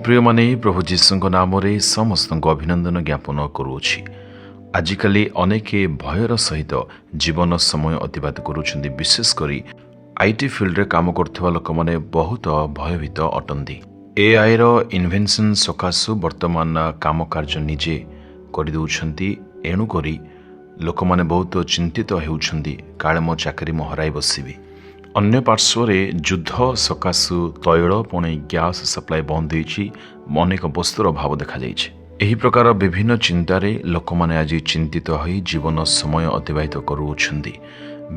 प्रिय माने प्रभु जीशुଙ୍କ नामରେ ସମସ୍ତଙ୍କୁ ଅଭିନନ୍ଦନ ଜ୍ଞାପନ କରୁଅଛି। ଆଜିକାଲି ଅନେକ ଭୟର ସହିତ ଜୀବନ ସମୟ ଅତିବାହିତ କରୁଛନ୍ତି। ବିଶେଷ କରି ଆଇଟି ଫିଲ୍ଡରେ କାମ କରୁଥିବା ଲୋକମାନେ ବହୁତ ଭୟଭୀତ ଅଟନ୍ତି। ଏଆଇର ଇନଭେନ୍ସନ୍ ସକାଶୁ ବର୍ତ୍ତମାନ କାମ କାର୍ଯ୍ୟ ନିଜେ କରିଦେଉଛନ୍ତି। ଏଣୁକରି ଲୋକମାନେ ବହୁତ ଚିନ୍ତିତ ହେଉଛନ୍ତି, କାଳେ ମୋ ଚାକିରି ମୁଁ ହରାଇ ବସିବି। ଅନ୍ୟ ପାର୍ଶ୍ୱରେ ଯୁଦ୍ଧ ସକାଶୁ ତୈଳ ପୁଣି ଗ୍ୟାସ୍ ସପ୍ଲାଏ ବନ୍ଦ ହୋଇଛି। ଅନେକ ବସ୍ତୁର ଅଭାବ ଦେଖାଯାଇଛି। ଏହି ପ୍ରକାର ବିଭିନ୍ନ ଚିନ୍ତାରେ ଲୋକମାନେ ଆଜି ଚିନ୍ତିତ ହୋଇ ଜୀବନ ସମୟ ଅତିବାହିତ କରୁଅଛନ୍ତି।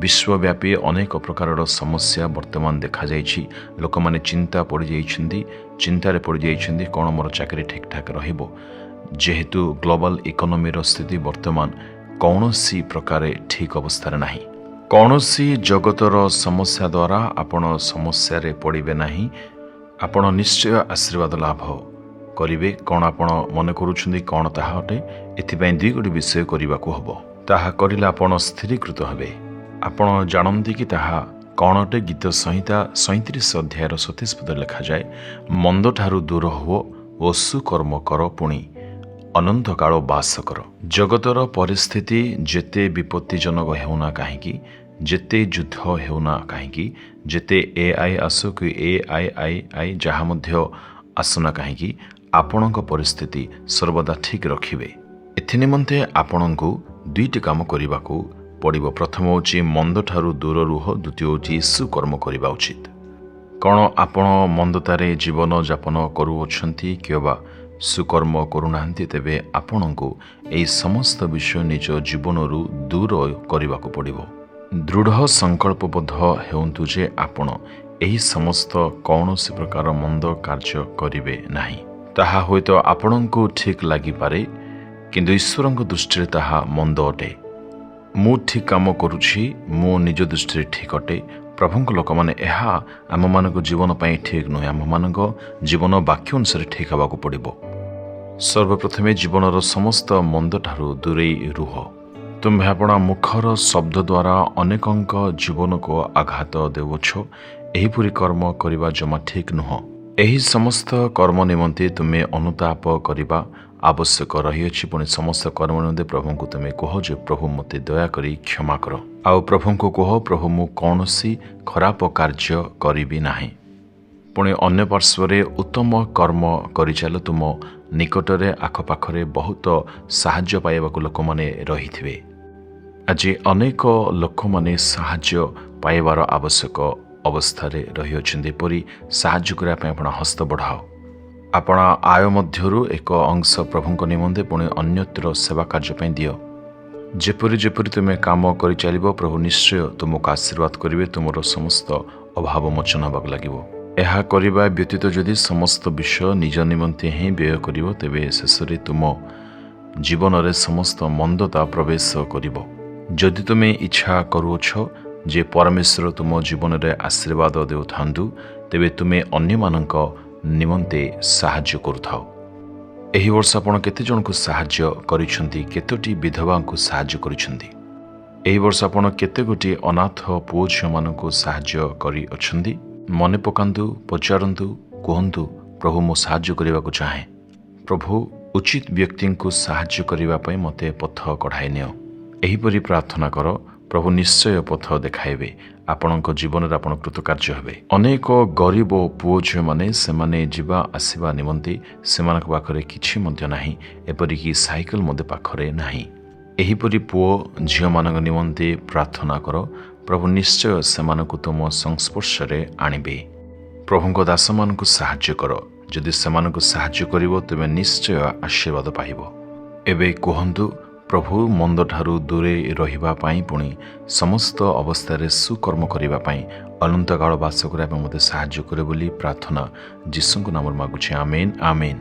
ବିଶ୍ୱବ୍ୟାପୀ ଅନେକ ପ୍ରକାରର ସମସ୍ୟା ବର୍ତ୍ତମାନ ଦେଖାଯାଇଛି। ଲୋକମାନେ ଚିନ୍ତାରେ ପଡ଼ିଯାଇଛନ୍ତି କ'ଣ ମୋର ଚାକିରି ଠିକ୍ ଠାକ୍ ରହିବ। ଯେହେତୁ ଗ୍ଲୋବାଲ ଇକୋନୋମିର ସ୍ଥିତି ବର୍ତ୍ତମାନ କୌଣସି ପ୍ରକାରେ ଠିକ୍ ଅବସ୍ଥାରେ ନାହିଁ। କୌଣସି ଜଗତର ସମସ୍ୟା ଦ୍ୱାରା ଆପଣ ସମସ୍ୟାରେ ପଡ଼ିବେ ନାହିଁ। ଆପଣ ନିଶ୍ଚୟ ଆଶୀର୍ବାଦ ଲାଭ କରିବେ। କ'ଣ ଆପଣ ମନେ କରୁଛନ୍ତି କ'ଣ ତାହା ଅଟେ? ଏଥିପାଇଁ ଦୁଇଗୋଟି ବିଷୟ କରିବାକୁ ହେବ। ତାହା କରିଲେ ଆପଣ ସ୍ଥିରୀକୃତ ହେବେ। ଆପଣ ଜାଣନ୍ତି କି ତାହା କ'ଣ ଅଟେ? ଗୀତ ସଂହିତା 37 ଅଧ୍ୟାୟର 27 ପଦରେ ଲେଖାଯାଏ, ମନ୍ଦଠାରୁ ଦୂର ହୁଅ ଓ ସୁକର୍ମ କର, ପୁଣି ଅନନ୍ତ କାଳ ବାସ କର। ଜଗତର ପରିସ୍ଥିତି ଯେତେ ବିପତ୍ତିଜନକ ହେଉନା କାହିଁକି, ଯେତେ ଯୁଦ୍ଧ ହେଉନା କାହିଁକି, ଯେତେ ଏଆଇ ଆସୁ କି ଏଆଇ ଯାହା ମଧ୍ୟ ଆସୁନା କାହିଁକି, ଆପଣଙ୍କ ପରିସ୍ଥିତି ସର୍ବଦା ଠିକ୍ ରଖିବେ। ଏଥିନିମନ୍ତେ ଆପଣଙ୍କୁ ଦୁଇଟି କାମ କରିବାକୁ ପଡ଼ିବ। ପ୍ରଥମ ହେଉଛି ମନ୍ଦଠାରୁ ଦୂର ରୁହ, ଦ୍ୱିତୀୟ ହେଉଛି ସୁକର୍ମ କରିବା ଉଚିତ। କ'ଣ ଆପଣ ମନ୍ଦତାରେ ଜୀବନ ଯାପନ କରୁଅଛନ୍ତି କିମ୍ବା ସୁକର୍ମ କରୁନାହାନ୍ତି? ତେବେ ଆପଣଙ୍କୁ ଏହି ସମସ୍ତ ବିଷୟ ନିଜ ଜୀବନରୁ ଦୂର କରିବାକୁ ପଡ଼ିବ। ଦୃଢ଼ ସଂକଳ୍ପବଦ୍ଧ ହେଉନ୍ତୁ ଯେ ଆପଣ ଏହି ସମସ୍ତ କୌଣସି ପ୍ରକାର ମନ୍ଦ କାର୍ଯ୍ୟ କରିବେ ନାହିଁ। ତାହା ହୁଏତ ଆପଣଙ୍କୁ ଠିକ୍ ଲାଗିପାରେ, କିନ୍ତୁ ଈଶ୍ୱରଙ୍କ ଦୃଷ୍ଟିରେ ତାହା ମନ୍ଦ ଅଟେ। ମୁଁ ଠିକ୍ କାମ କରୁଛି, ମୁଁ ନିଜ ଦୃଷ୍ଟିରେ ଠିକ୍ ଅଟେ। ପ୍ରଭୁଙ୍କ ଲୋକମାନେ ଏହା ଆମମାନଙ୍କ ଜୀବନ ପାଇଁ ଠିକ୍ ନୁହେଁ। ଆମମାନଙ୍କ ଜୀବନ ବାକ୍ୟ ଅନୁସାରେ ଠିକ୍ ହେବାକୁ ପଡ଼ିବ। ସର୍ବପ୍ରଥମେ ଜୀବନର ସମସ୍ତ ମନ୍ଦଠାରୁ ଦୂରେଇ ରୁହ। ତୁମ୍ଭେ ଆପଣ ମୁଖର ଶବ୍ଦ ଦ୍ୱାରା ଅନେକଙ୍କ ଜୀବନକୁ ଆଘାତ ଦେଉଛ। ଏହିପରି କର୍ମ କରିବା ଜମା ଠିକ୍ ନୁହଁ। ଏହି ସମସ୍ତ କର୍ମ ନିମନ୍ତେ ତୁମେ ଅନୁତାପ କରିବା ଆବଶ୍ୟକ ରହିଅଛି। ପୁଣି ସମସ୍ତ କର୍ମ ନିମନ୍ତେ ପ୍ରଭୁଙ୍କୁ ତୁମେ କୁହ ଯେ ପ୍ରଭୁ ମୋତେ ଦୟାକରି କ୍ଷମା କର। ଆଉ ପ୍ରଭୁଙ୍କୁ କୁହ, ପ୍ରଭୁ ମୁଁ କୌଣସି ଖରାପ କାର୍ଯ୍ୟ କରିବି ନାହିଁ। ପୁଣି ଅନ୍ୟ ପାର୍ଶ୍ୱରେ ଉତ୍ତମ କର୍ମ କରିଚାଲ। ତୁମ ନିକଟରେ ଆଖପାଖରେ ବହୁତ ସାହାଯ୍ୟ ପାଇବାକୁ ଲୋକମାନେ ରହିଥିବେ। ଆଜି ଅନେକ ଲୋକମାନେ ସାହାଯ୍ୟ ପାଇବାର ଆବଶ୍ୟକ ଅବସ୍ଥାରେ ରହିଅଛନ୍ତି। ଏପରି ସାହାଯ୍ୟ କରିବା ପାଇଁ ଆପଣ ହସ୍ତ ବଢ଼ାଅ। ଆପଣ ଆୟ ମଧ୍ୟରୁ ଏକ ଅଂଶ ପ୍ରଭୁଙ୍କ ନିମନ୍ତେ ପୁଣି ଅନ୍ୟତ୍ର ସେବା କାର୍ଯ୍ୟ ପାଇଁ ଦିଅ। ଯେପରି ତୁମେ କାମ କରିଚାଲିବ, ପ୍ରଭୁ ନିଶ୍ଚୟ ତୁମକୁ ଆଶୀର୍ବାଦ କରିବେ। ତୁମର ସମସ୍ତ ଅଭାବ ମୋଚନ ହେବାକୁ ଲାଗିବ। ଏହା କରିବା ବ୍ୟତୀତ ଯଦି ସମସ୍ତ ବିଷୟ ନିଜ ନିମନ୍ତେ ହିଁ ବ୍ୟୟ କରିବ, ତେବେ ଶେଷରେ ତୁମ ଜୀବନରେ ସମସ୍ତ ମନ୍ଦତା ପ୍ରବେଶ କରିବ। ଯଦି ତୁମେ ଇଚ୍ଛା କରୁଅଛ ଯେ ପରମେଶ୍ୱର ତୁମ ଜୀବନରେ ଆଶୀର୍ବାଦ ଦେଉଥାନ୍ତୁ, ତେବେ ତୁମେ ଅନ୍ୟମାନଙ୍କ ନିମନ୍ତେ ସାହାଯ୍ୟ କରୁଥାଅ। ଏହି ବର୍ଷ ଆପଣ କେତେ ଜଣଙ୍କୁ ସାହାଯ୍ୟ କରିଛନ୍ତି? କେତୋଟି ବିଧବାଙ୍କୁ ସାହାଯ୍ୟ କରିଛନ୍ତି? ଏହି ବର୍ଷ ଆପଣ କେତେ ଗୋଟି ଅନାଥ ପୁଅ ଝିଅମାନଙ୍କୁ ସାହାଯ୍ୟ କରିଅଛନ୍ତି? ମନେ ପକାନ୍ତୁ, ପଚାରନ୍ତୁ, କୁହନ୍ତୁ, ପ୍ରଭୁ ମୁଁ ସାହାଯ୍ୟ କରିବାକୁ ଚାହେଁ। ପ୍ରଭୁ ଉଚିତ ବ୍ୟକ୍ତିଙ୍କୁ ସାହାଯ୍ୟ କରିବା ପାଇଁ ମୋତେ ପଥ କଢ଼ାଇ ନିଅ। ଏହିପରି ପ୍ରାର୍ଥନା କର। ପ୍ରଭୁ ନିଶ୍ଚୟ ପଥ ଦେଖାଇବେ। ଆପଣଙ୍କ ଜୀବନରେ ଆପଣ କୃତକାର୍ଯ୍ୟ ହେବେ। ଅନେକ ଗରିବ ପୁଅ ଝିଅମାନେ ସେମାନେ ଯିବା ଆସିବା ନିମନ୍ତେ ସେମାନଙ୍କ ପାଖରେ କିଛି ମଧ୍ୟ ନାହିଁ, ଏପରିକି ସାଇକେଲ ମଧ୍ୟ ପାଖରେ ନାହିଁ। ଏହିପରି ପୁଅ ଝିଅମାନଙ୍କ ନିମନ୍ତେ ପ୍ରାର୍ଥନା କର। ପ୍ରଭୁ ନିଶ୍ଚୟ ସେମାନଙ୍କୁ ତୁମ ସଂସ୍ପର୍ଶରେ ଆଣିବେ। ପ୍ରଭୁଙ୍କ ଦାସମାନଙ୍କୁ ସାହାଯ୍ୟ କର। ଯଦି ସେମାନଙ୍କୁ ସାହାଯ୍ୟ କରିବ, ତୁମେ ନିଶ୍ଚୟ ଆଶୀର୍ବାଦ ପାଇବ। ଏବେ କୁହନ୍ତୁ, ପ୍ରଭୁ ମନ୍ଦଠାରୁ ଦୂରେଇ ରହିବା ପାଇଁ ପୁଣି ସମସ୍ତ ଅବସ୍ଥାରେ ସୁକର୍ମ କରିବା ପାଇଁ ଅନନ୍ତକାଳ ବାସ କରିବା ପାଇଁ ମୋତେ ସାହାଯ୍ୟ କରେ ବୋଲି ପ୍ରାର୍ଥନା ଯୀଶୁଙ୍କ ନାମରେ ମାଗୁଛି। ଆମେନ୍, ଆମେନ୍।